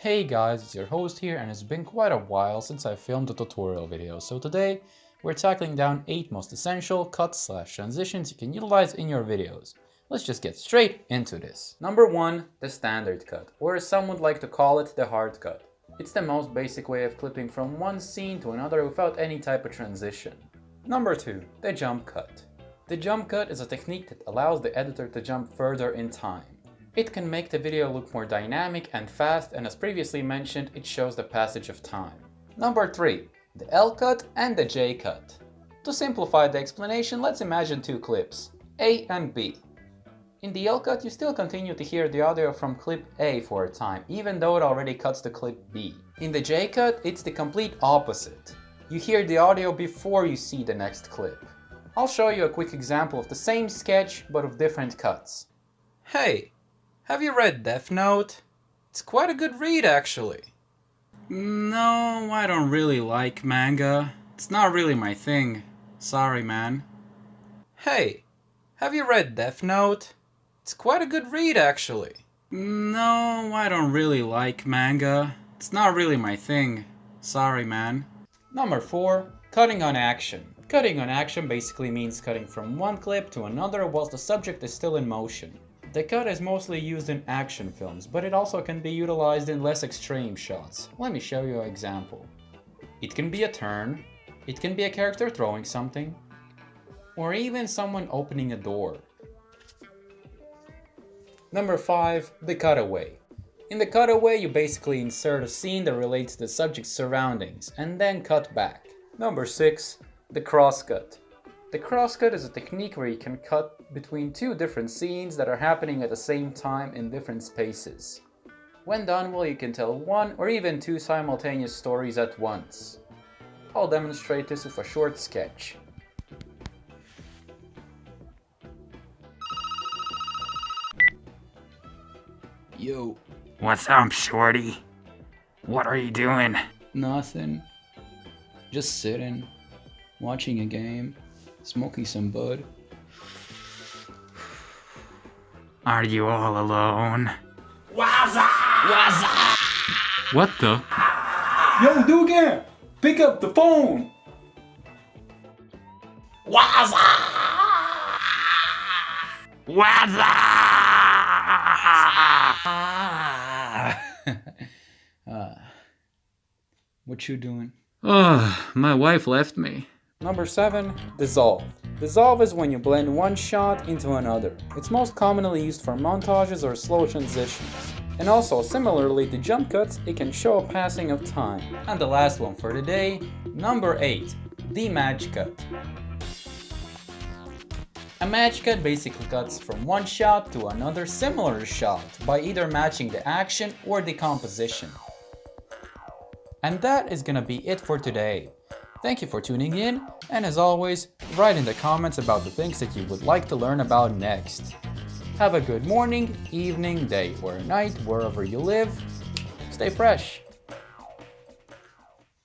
Hey guys, it's your host here, and it's been quite a while since I filmed a tutorial video, so today we're tackling down 8 most essential cuts/transitions you can utilize in your videos. Let's just get straight into this. Number 1, the standard cut, or as some would like to call it, the hard cut. It's the most basic way of clipping from one scene to another without any type of transition. Number 2, the jump cut. The jump cut is a technique that allows the editor to jump further in time. It can make the video look more dynamic and fast, and as previously mentioned, it shows the passage of time. Number 3, the LCut and the JCut. To simplify the explanation, let's imagine 2 clips, A and B. In the LCut, you still continue to hear the audio from clip A for a time, even though it already cuts to clip B. In the JCut, it's the complete opposite. You hear the audio before you see the next clip. I'll show you a quick example of the same sketch, but with different cuts. Hey! Have you read Death Note? It's quite a good read, actually. No, I don't really like manga. It's not really my thing. Sorry, man. Hey, have you read Death Note? It's quite a good read, actually. No, I don't really like manga. It's not really my thing. Sorry, man. Number 4, cutting on action. Cutting on action basically means cutting from one clip to another whilst the subject is still in motion. The cut is mostly used in action films, but it also can be utilized in less extreme shots. Let me show you an example. It can be a turn, it can be a character throwing something, or even someone opening a door. Number 5, the cutaway. In the cutaway, you basically insert a scene that relates to the subject's surroundings, and then cut back. Number 6, the crosscut. The crosscut is a technique where you can cut between 2 different scenes that are happening at the same time in different spaces. When done well, you can tell 1 or even 2 simultaneous stories at once. I'll demonstrate this with a short sketch. Yo. What's up, shorty? What are you doing? Nothing. Just sitting, watching a game, smoking some bud. Are you all alone? Waza! What the? Yo, do again! Pick up the phone! Waza! What you doing? My wife left me. Number 7, dissolve. Dissolve is when you blend one shot into another. It's most commonly used for montages or slow transitions. And also, similarly to jump cuts, it can show a passing of time. And the last one for today, number 8, the match cut. A match cut basically cuts from one shot to another similar shot by either matching the action or the composition. And that is gonna be it for today. Thank you for tuning in, and as always, write in the comments about the things that you would like to learn about next. Have a good morning, evening, day, or night, wherever you live. Stay fresh!